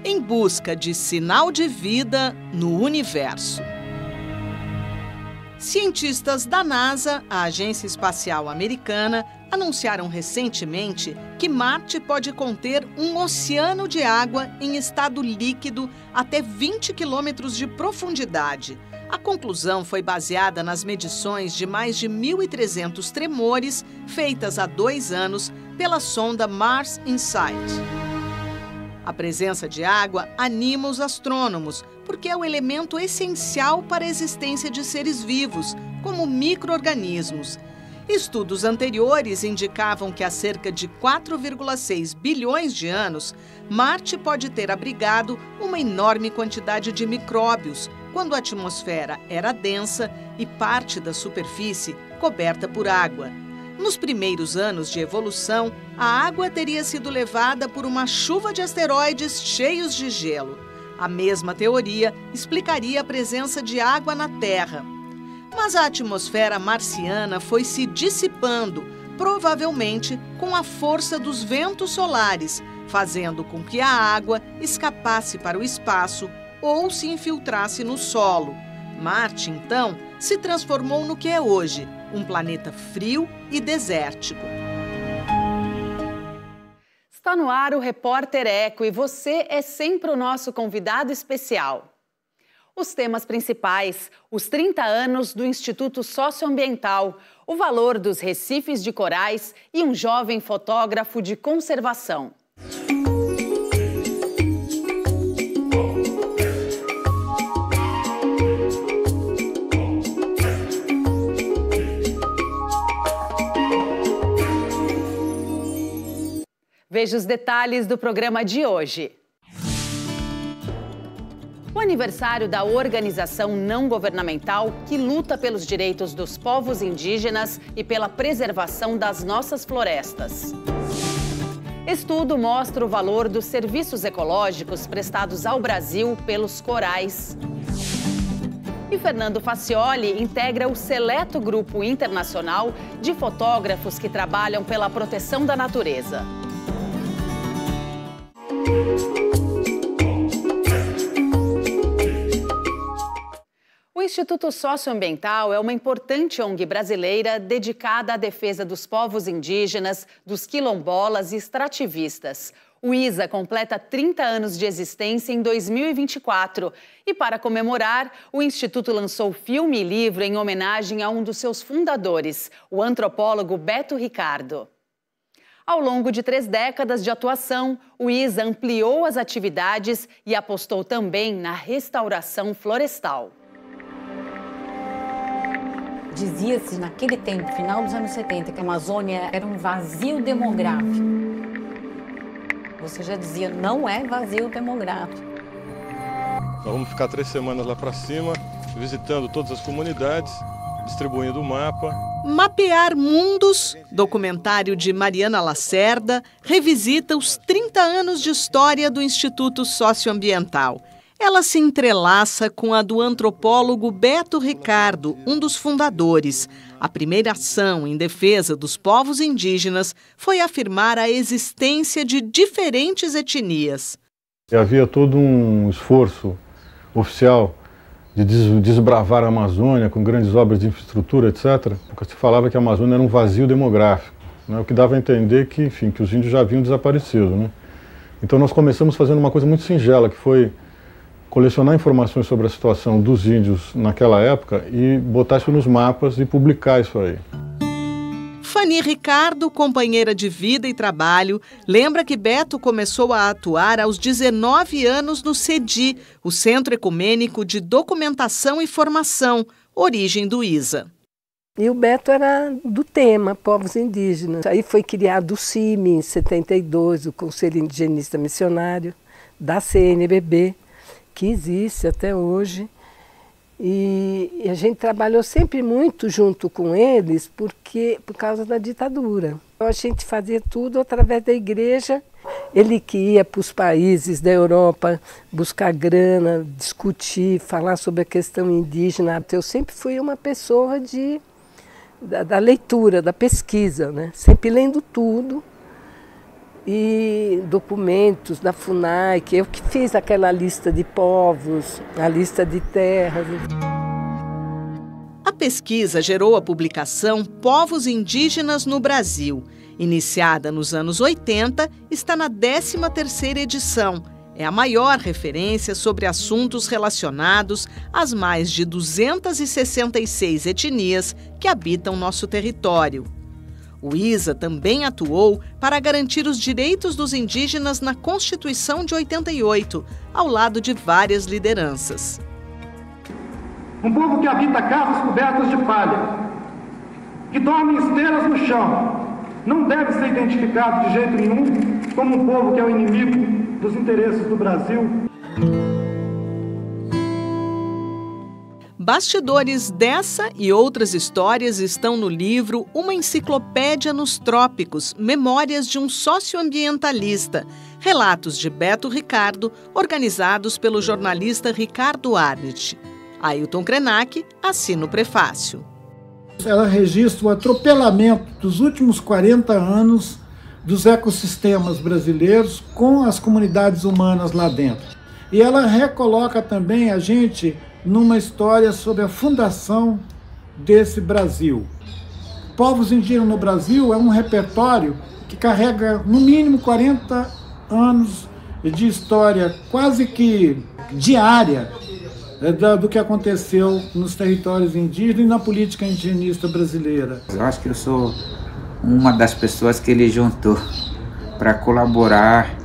em busca de sinal de vida no universo. Cientistas da NASA, a Agência Espacial Americana, anunciaram recentemente que Marte pode conter um oceano de água em estado líquido até 20 quilômetros de profundidade. A conclusão foi baseada nas medições de mais de 1.300 tremores feitas há 2 anos pela sonda Mars Insight. A presença de água anima os astrônomos, porque é o elemento essencial para a existência de seres vivos, como micro-organismos. Estudos anteriores indicavam que há cerca de 4,6 bilhões de anos, Marte pode ter abrigado uma enorme quantidade de micróbios, quando a atmosfera era densa e parte da superfície coberta por água. Nos primeiros anos de evolução, a água teria sido levada por uma chuva de asteroides cheios de gelo. A mesma teoria explicaria a presença de água na Terra. Mas a atmosfera marciana foi se dissipando, provavelmente com a força dos ventos solares, fazendo com que a água escapasse para o espaço ou se infiltrasse no solo. Marte, então, se transformou no que é hoje, um planeta frio e desértico. Está no ar o Repórter Eco e você é sempre o nosso convidado especial. Os temas principais: os 30 anos do Instituto Socioambiental, o valor dos recifes de corais e um jovem fotógrafo de conservação. Veja os detalhes do programa de hoje. O aniversário da organização não governamental que luta pelos direitos dos povos indígenas e pela preservação das nossas florestas. Estudo mostra o valor dos serviços ecológicos prestados ao Brasil pelos corais. E Fernando Facioli integra o seleto grupo internacional de fotógrafos que trabalham pela proteção da natureza. O Instituto Socioambiental é uma importante ONG brasileira dedicada à defesa dos povos indígenas, dos quilombolas e extrativistas. O ISA completa 30 anos de existência em 2024 e, para comemorar, o Instituto lançou filme e livro em homenagem a um dos seus fundadores, o antropólogo Beto Ricardo. Ao longo de 3 décadas de atuação, o ISA ampliou as atividades e apostou também na restauração florestal. Dizia-se naquele tempo, final dos anos 70, que a Amazônia era um vazio demográfico. Você já dizia, não é vazio demográfico. Nós vamos ficar 3 semanas lá para cima, visitando todas as comunidades, distribuindo o mapa. Mapear Mundos, documentário de Mariana Lacerda, revisita os 30 anos de história do Instituto Socioambiental. Ela se entrelaça com a do antropólogo Beto Ricardo, um dos fundadores. A primeira ação em defesa dos povos indígenas foi afirmar a existência de diferentes etnias. Havia todo um esforço oficial de desbravar a Amazônia com grandes obras de infraestrutura, etc. Porque se falava que a Amazônia era um vazio demográfico, né? O que dava a entender que, enfim, que os índios já haviam desaparecido, né? Então nós começamos fazendo uma coisa muito singela, que foi colecionar informações sobre a situação dos índios naquela época e botar isso nos mapas e publicar isso aí. Fanny Ricardo, companheira de vida e trabalho, lembra que Beto começou a atuar aos 19 anos no CEDI, o Centro Ecumênico de Documentação e Formação, origem do ISA. E o Beto era do tema, povos indígenas. Aí foi criado o CIMI em 72, o Conselho Indigenista Missionário, da CNBB, que existe até hoje, e a gente trabalhou sempre muito junto com eles por causa da ditadura. A gente fazia tudo através da igreja, ele que ia para os países da Europa buscar grana, discutir, falar sobre a questão indígena. Eu sempre fui uma pessoa da leitura, da pesquisa, né? Sempre lendo tudo. e documentos da FUNAI, eu que fiz aquela lista de povos, a lista de terras. A pesquisa gerou a publicação Povos Indígenas no Brasil. Iniciada nos anos 80, está na 13ª edição. É a maior referência sobre assuntos relacionados às mais de 266 etnias que habitam nosso território. O ISA também atuou para garantir os direitos dos indígenas na Constituição de 88, ao lado de várias lideranças. Um povo que habita casas cobertas de palha, que dorme em esteiras no chão, não deve ser identificado de jeito nenhum como um povo que é o inimigo dos interesses do Brasil. Bastidores dessa e outras histórias estão no livro Uma Enciclopédia nos Trópicos, Memórias de um Socioambientalista, relatos de Beto Ricardo, organizados pelo jornalista Ricardo Arnett. Ailton Krenak assina o prefácio. Ela registra o atropelamento dos últimos 40 anos dos ecossistemas brasileiros com as comunidades humanas lá dentro. E ela recoloca também a gente numa história sobre a fundação desse Brasil. Povos Indígenas no Brasil é um repertório que carrega no mínimo 40 anos de história quase que diária do que aconteceu nos territórios indígenas e na política indigenista brasileira. Eu acho que eu sou uma das pessoas que ele juntou para colaborar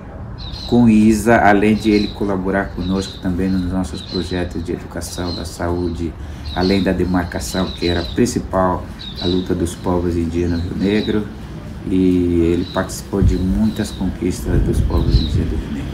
com o ISA, além de ele colaborar conosco também nos nossos projetos de educação, da saúde, além da demarcação, que era a principal, a luta dos povos indígenas do Rio Negro, e ele participou de muitas conquistas dos povos indígenas do Rio Negro.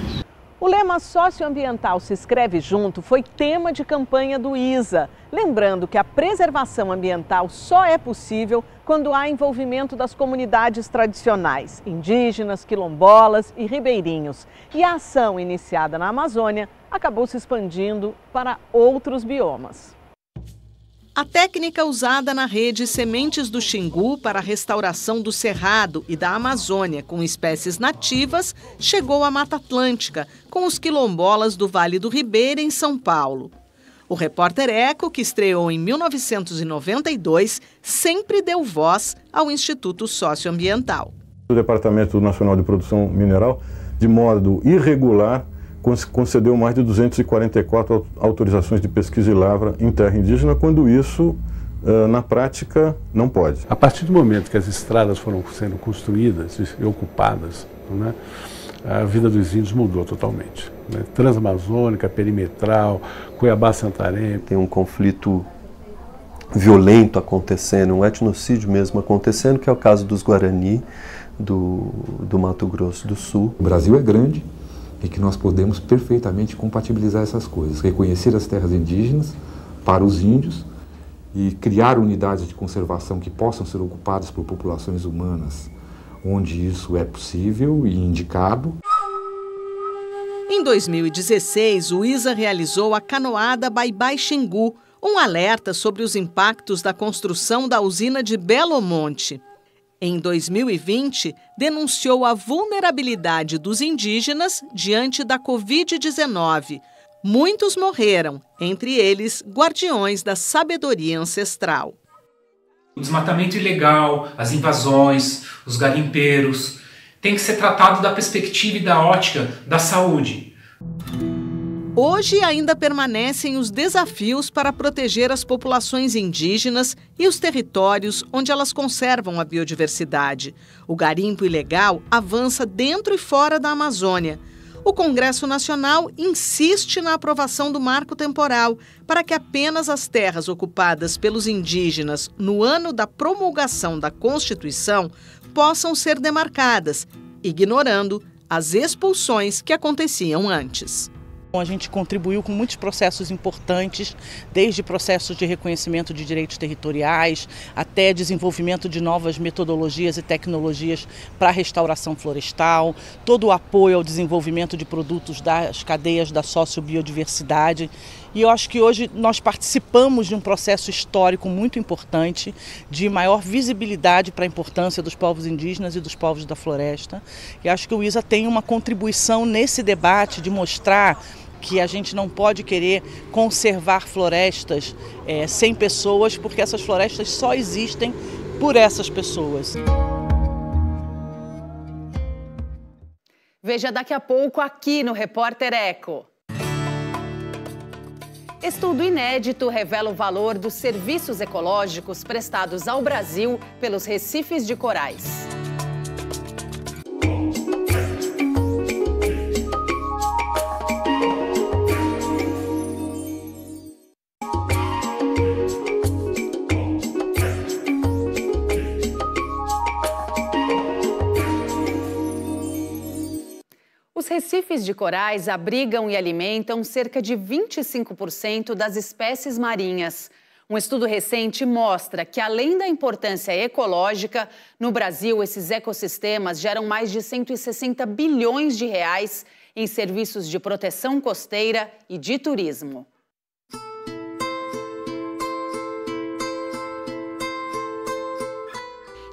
O lema socioambiental se escreve junto foi tema de campanha do ISA, lembrando que a preservação ambiental só é possível quando há envolvimento das comunidades tradicionais, indígenas, quilombolas e ribeirinhos. E a ação iniciada na Amazônia acabou se expandindo para outros biomas. A técnica usada na rede Sementes do Xingu para a restauração do Cerrado e da Amazônia com espécies nativas chegou à Mata Atlântica, com os quilombolas do Vale do Ribeira, em São Paulo. O repórter Eco, que estreou em 1992, sempre deu voz ao Instituto Socioambiental. O Departamento Nacional de Produção Mineral, de modo irregular, concedeu mais de 244 autorizações de pesquisa e lavra em terra indígena, quando isso, na prática, não pode. A partir do momento que as estradas foram sendo construídas e ocupadas, né, a vida dos índios mudou totalmente. Né? Transamazônica, perimetral, Cuiabá-Santarém. Tem um conflito violento acontecendo, um etnocídio mesmo acontecendo, que é o caso dos Guarani, do Mato Grosso do Sul. O Brasil é grande e que nós podemos perfeitamente compatibilizar essas coisas, reconhecer as terras indígenas para os índios e criar unidades de conservação que possam ser ocupadas por populações humanas, onde isso é possível e indicado. Em 2016, o ISA realizou a canoada Bye-Bye Xingu, um alerta sobre os impactos da construção da usina de Belo Monte. Em 2020, denunciou a vulnerabilidade dos indígenas diante da Covid-19. Muitos morreram, entre eles guardiões da sabedoria ancestral. O desmatamento ilegal, as invasões, os garimpeiros, tem que ser tratado da perspectiva e da ótica da saúde. Hoje ainda permanecem os desafios para proteger as populações indígenas e os territórios onde elas conservam a biodiversidade. O garimpo ilegal avança dentro e fora da Amazônia. O Congresso Nacional insiste na aprovação do marco temporal para que apenas as terras ocupadas pelos indígenas no ano da promulgação da Constituição possam ser demarcadas, ignorando as expulsões que aconteciam antes. A gente contribuiu com muitos processos importantes, desde processos de reconhecimento de direitos territoriais, até desenvolvimento de novas metodologias e tecnologias para a restauração florestal, todo o apoio ao desenvolvimento de produtos das cadeias da sociobiodiversidade. E eu acho que hoje nós participamos de um processo histórico muito importante, de maior visibilidade para a importância dos povos indígenas e dos povos da floresta. E acho que o ISA tem uma contribuição nesse debate de mostrar que a gente não pode querer conservar florestas sem pessoas, porque essas florestas só existem por essas pessoas. Veja daqui a pouco aqui no Repórter Eco. Estudo inédito revela o valor dos serviços ecológicos prestados ao Brasil pelos recifes de corais. Os recifes de corais abrigam e alimentam cerca de 25% das espécies marinhas. Um estudo recente mostra que, além da importância ecológica, no Brasil, esses ecossistemas geram mais de 160 bilhões de reais em serviços de proteção costeira e de turismo.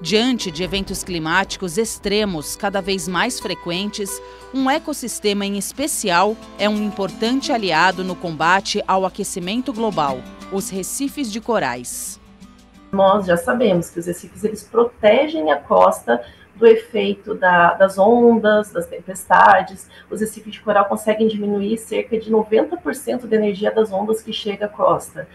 Diante de eventos climáticos extremos cada vez mais frequentes, um ecossistema em especial é um importante aliado no combate ao aquecimento global, os recifes de corais. Nós já sabemos que os recifes eles protegem a costa do efeito das ondas, das tempestades. Os recifes de coral conseguem diminuir cerca de 90% da energia das ondas que chega à costa.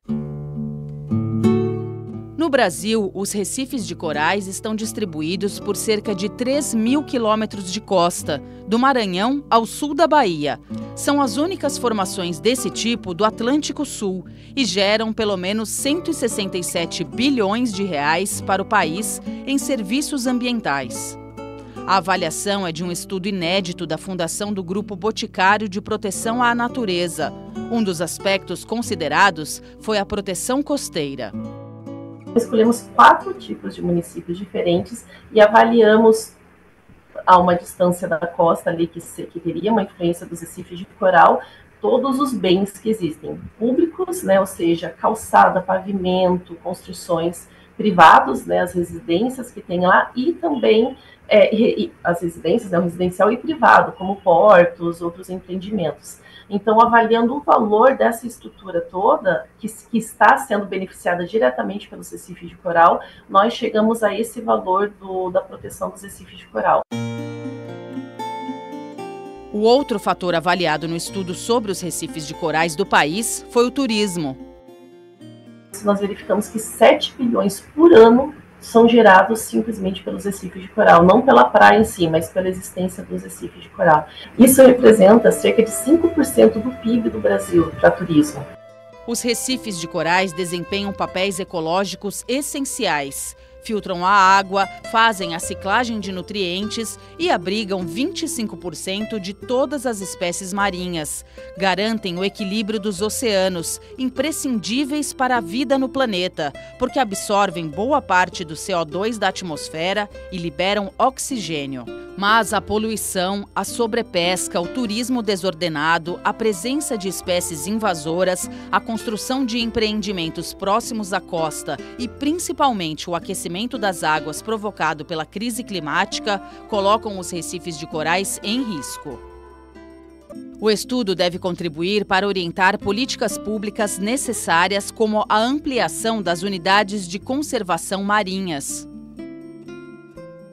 No Brasil, os recifes de corais estão distribuídos por cerca de 3.000 quilômetros de costa, do Maranhão ao sul da Bahia. São as únicas formações desse tipo do Atlântico Sul e geram pelo menos 167 bilhões de reais para o país em serviços ambientais. A avaliação é de um estudo inédito da Fundação do Grupo Boticário de Proteção à Natureza. Um dos aspectos considerados foi a proteção costeira. Escolhemos 4 tipos de municípios diferentes e avaliamos a uma distância da costa ali que teria uma influência dos recifes de coral, todos os bens que existem, públicos, né, ou seja, calçada, pavimento, construções privados, né, as residências que tem lá e também as residências, né, o residencial e privado, como portos, outros empreendimentos. Então, avaliando o valor dessa estrutura toda, que está sendo beneficiada diretamente pelos recifes de coral, nós chegamos a esse valor da proteção dos recifes de coral. O outro fator avaliado no estudo sobre os recifes de corais do país foi o turismo. Nós verificamos que 7 bilhões por ano são gerados simplesmente pelos recifes de coral, não pela praia em si, mas pela existência dos recifes de coral. Isso representa cerca de 5% do PIB do Brasil para turismo. Os recifes de corais desempenham papéis ecológicos essenciais. Filtram a água, fazem a ciclagem de nutrientes e abrigam 25% de todas as espécies marinhas. Garantem o equilíbrio dos oceanos, imprescindíveis para a vida no planeta, porque absorvem boa parte do CO2 da atmosfera e liberam oxigênio. Mas a poluição, a sobrepesca, o turismo desordenado, a presença de espécies invasoras, a construção de empreendimentos próximos à costa e, principalmente, o aquecimento das águas provocado pela crise climática colocam os recifes de corais em risco. O estudo deve contribuir para orientar políticas públicas necessárias, como a ampliação das unidades de conservação marinhas.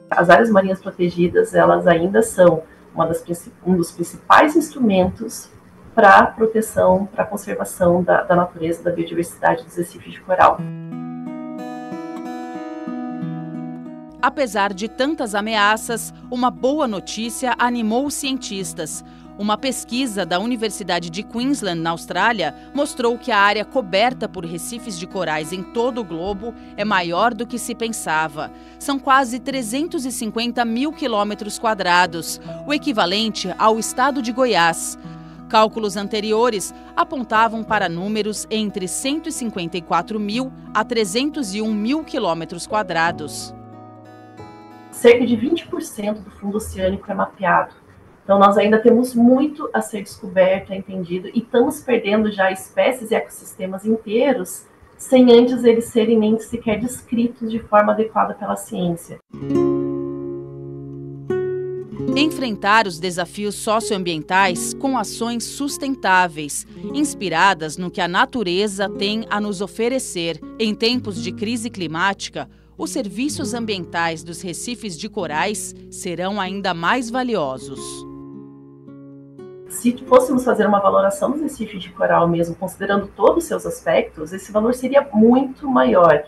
As áreas marinhas protegidas, elas ainda são um dos principais instrumentos para a proteção, para a conservação da natureza, da biodiversidade dos recifes de coral. Apesar de tantas ameaças, uma boa notícia animou os cientistas. Uma pesquisa da Universidade de Queensland, na Austrália, mostrou que a área coberta por recifes de corais em todo o globo é maior do que se pensava. São quase 350 mil quilômetros quadrados, o equivalente ao estado de Goiás. Cálculos anteriores apontavam para números entre 154 mil a 301 mil quilômetros quadrados. Cerca de 20% do fundo oceânico é mapeado. Então, nós ainda temos muito a ser descoberto, entendido, e estamos perdendo já espécies e ecossistemas inteiros sem antes eles serem nem sequer descritos de forma adequada pela ciência. Enfrentar os desafios socioambientais com ações sustentáveis, inspiradas no que a natureza tem a nos oferecer. Em tempos de crise climática, os serviços ambientais dos recifes de corais serão ainda mais valiosos. Se fôssemos fazer uma valoração dos recifes de coral mesmo, considerando todos os seus aspectos, esse valor seria muito maior.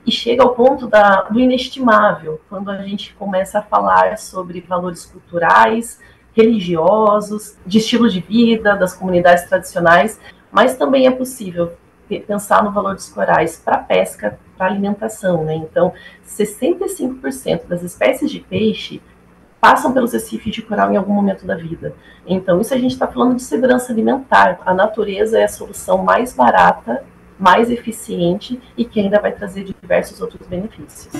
E chega ao ponto do inestimável, quando a gente começa a falar sobre valores culturais, religiosos, de estilo de vida, das comunidades tradicionais, mas também é possível pensar no valor dos corais para pesca, para alimentação, né? Então, 65% das espécies de peixe passam pelos recifes de coral em algum momento da vida. Então, isso a gente está falando de segurança alimentar. A natureza é a solução mais barata, mais eficiente e que ainda vai trazer diversos outros benefícios.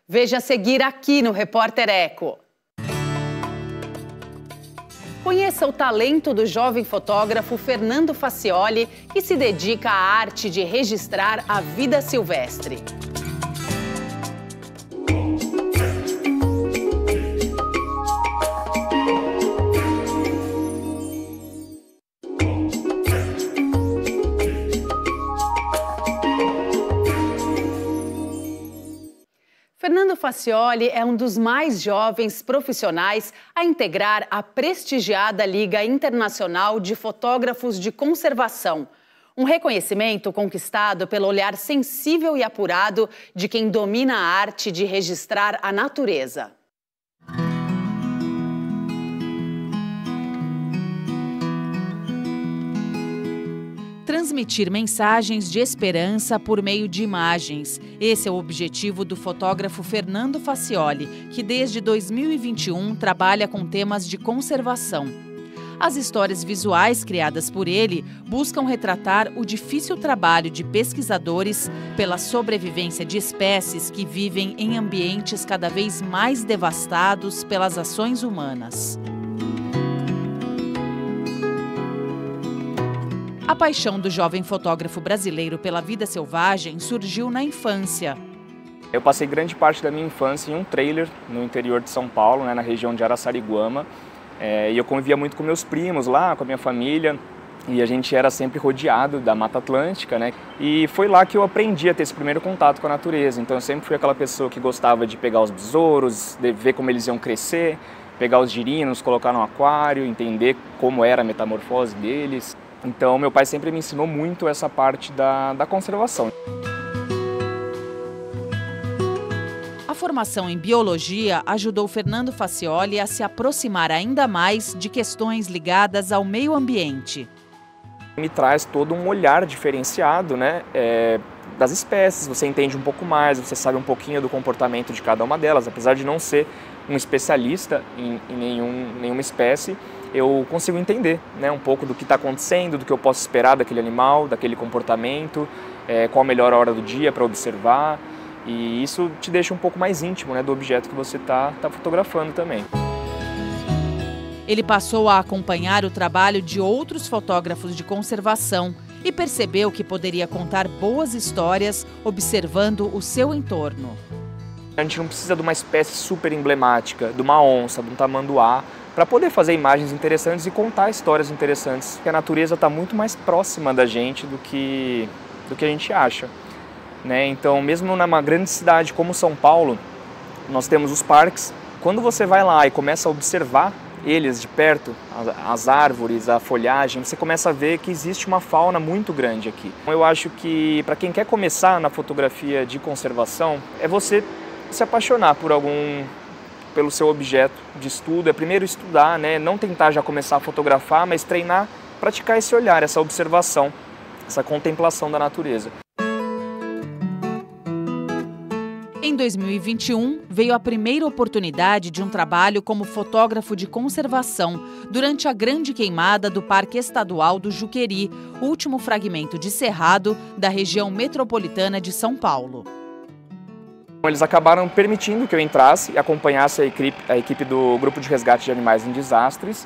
Veja a seguir aqui no Repórter Eco. Conheça o talento do jovem fotógrafo Fernando Facioli, que se dedica à arte de registrar a vida silvestre. Fernando Facioli é um dos mais jovens profissionais a integrar a prestigiada Liga Internacional de Fotógrafos de Conservação. Um reconhecimento conquistado pelo olhar sensível e apurado de quem domina a arte de registrar a natureza. Transmitir mensagens de esperança por meio de imagens. Esse é o objetivo do fotógrafo Fernando Facioli, que desde 2021 trabalha com temas de conservação. As histórias visuais criadas por ele buscam retratar o difícil trabalho de pesquisadores pela sobrevivência de espécies que vivem em ambientes cada vez mais devastados pelas ações humanas. A paixão do jovem fotógrafo brasileiro pela vida selvagem surgiu na infância. Eu passei grande parte da minha infância em um trailer no interior de São Paulo, na região de Araçariguama. E eu convivia muito com meus primos lá, com a minha família, e a gente era sempre rodeado da Mata Atlântica, né? E foi lá que eu aprendi a ter esse primeiro contato com a natureza. Então eu sempre fui aquela pessoa que gostava de pegar os besouros, de ver como eles iam crescer, pegar os girinos, colocar no aquário, entender como era a metamorfose deles. Então, meu pai sempre me ensinou muito essa parte da conservação. A formação em biologia ajudou Fernando Facioli a se aproximar ainda mais de questões ligadas ao meio ambiente. Me traz todo um olhar diferenciado, né, das espécies. Você entende um pouco mais, você sabe um pouquinho do comportamento de cada uma delas. Apesar de não ser um especialista em nenhuma espécie, eu consigo entender, né, um pouco do que está acontecendo, do que eu posso esperar daquele animal, daquele comportamento, qual a melhor hora do dia para observar, e isso te deixa um pouco mais íntimo, né, do objeto que você está fotografando também. Ele passou a acompanhar o trabalho de outros fotógrafos de conservação e percebeu que poderia contar boas histórias observando o seu entorno. A gente não precisa de uma espécie super emblemática, de uma onça, de um tamanduá, para poder fazer imagens interessantes e contar histórias interessantes. A natureza está muito mais próxima da gente do que a gente acha, né? Então, mesmo numa grande cidade como São Paulo, nós temos os parques. Quando você vai lá e começa a observar eles de perto, as árvores, a folhagem, você começa a ver que existe uma fauna muito grande aqui. Eu acho que para quem quer começar na fotografia de conservação, é você se apaixonar pelo seu objeto de estudo. É primeiro estudar, né? Não tentar já começar a fotografar, mas treinar, praticar esse olhar, essa observação, essa contemplação da natureza. Em Em 2021, veio a primeira oportunidade de um trabalho como fotógrafo de conservação durante a grande queimada do Parque Estadual do Juqueri, último fragmento de cerrado da região metropolitana de São Paulo. Eles acabaram permitindo que eu entrasse e acompanhasse a equipe do Grupo de Resgate de Animais em Desastres,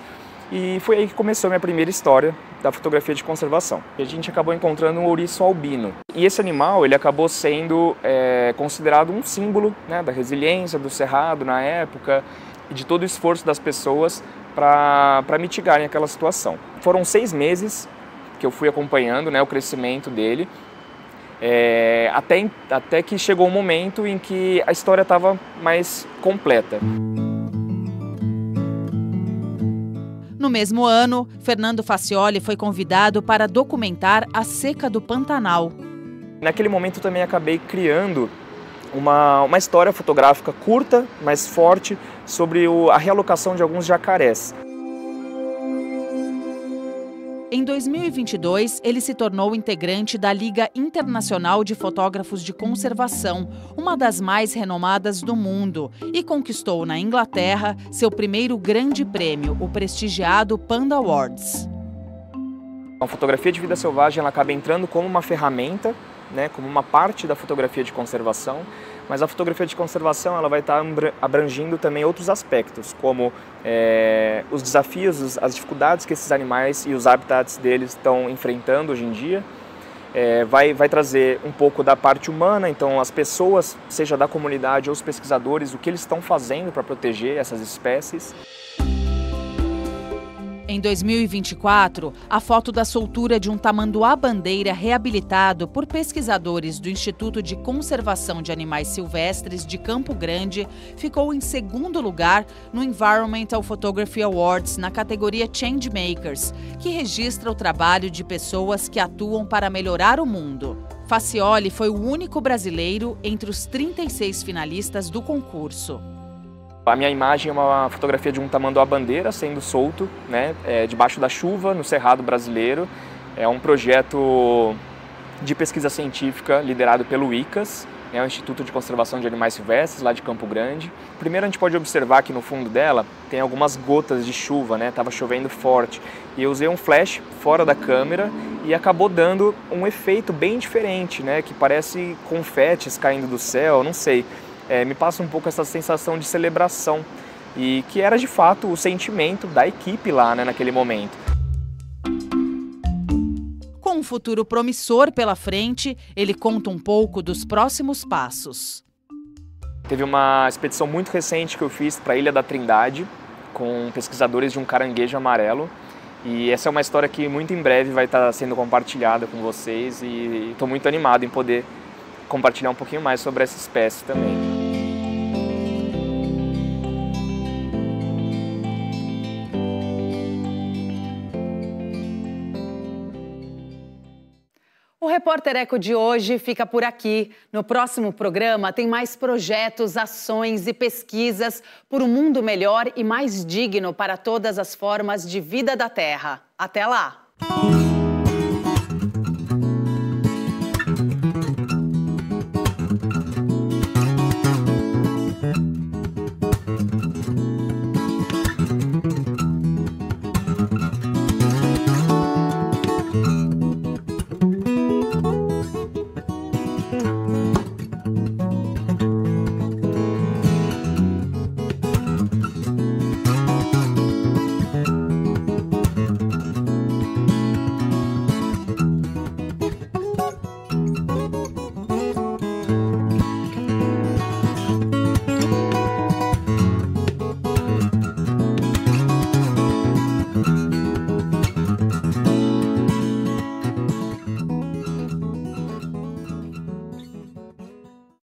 e foi aí que começou a minha primeira história da fotografia de conservação. A gente acabou encontrando um ouriço albino. E esse animal ele acabou sendo considerado um símbolo, né, da resiliência do cerrado na época e de todo o esforço das pessoas para mitigarem aquela situação. Foram 6 meses que eu fui acompanhando, né, o crescimento dele, até que chegou um momento em que a história estava mais completa. No mesmo ano, Fernando Facioli foi convidado para documentar a seca do Pantanal. Naquele momento eu também acabei criando uma história fotográfica curta, mas forte, sobre a realocação de alguns jacarés. Em 2022, ele se tornou integrante da Liga Internacional de Fotógrafos de Conservação, uma das mais renomadas do mundo, e conquistou na Inglaterra seu primeiro grande prêmio, o prestigiado Panda Awards. A fotografia de vida selvagem ela acaba entrando como uma ferramenta, né, como uma parte da fotografia de conservação, mas a fotografia de conservação ela vai estar abrangindo também outros aspectos, como os desafios, as dificuldades que esses animais e os habitats deles estão enfrentando hoje em dia. Vai trazer um pouco da parte humana, então as pessoas, seja da comunidade ou os pesquisadores, o que eles estão fazendo para proteger essas espécies. Em 2024, a foto da soltura de um tamanduá-bandeira reabilitado por pesquisadores do Instituto de Conservação de Animais Silvestres de Campo Grande ficou em segundo lugar no Environmental Photography Awards na categoria Changemakers, que registra o trabalho de pessoas que atuam para melhorar o mundo. Facioli foi o único brasileiro entre os 36 finalistas do concurso. A minha imagem é uma fotografia de um tamanduá-bandeira sendo solto, né, debaixo da chuva, no Cerrado brasileiro. É um projeto de pesquisa científica liderado pelo ICAS, o Instituto de Conservação de Animais Silvestres, lá de Campo Grande. Primeiro a gente pode observar que no fundo dela tem algumas gotas de chuva, né, estava chovendo forte. E eu usei um flash fora da câmera e acabou dando um efeito bem diferente, né, que parece confetes caindo do céu, não sei. Me passa um pouco essa sensação de celebração e que era de fato o sentimento da equipe lá, né, naquele momento. Com um futuro promissor pela frente, ele conta um pouco dos próximos passos. Teve uma expedição muito recente que eu fiz para a Ilha da Trindade com pesquisadores de um caranguejo amarelo e essa é uma história que muito em breve vai estar sendo compartilhada com vocês e estou muito animado em poder compartilhar um pouquinho mais sobre essa espécie também. O Repórter Eco de hoje fica por aqui. No próximo programa tem mais projetos, ações e pesquisas por um mundo melhor e mais digno para todas as formas de vida da Terra. Até lá!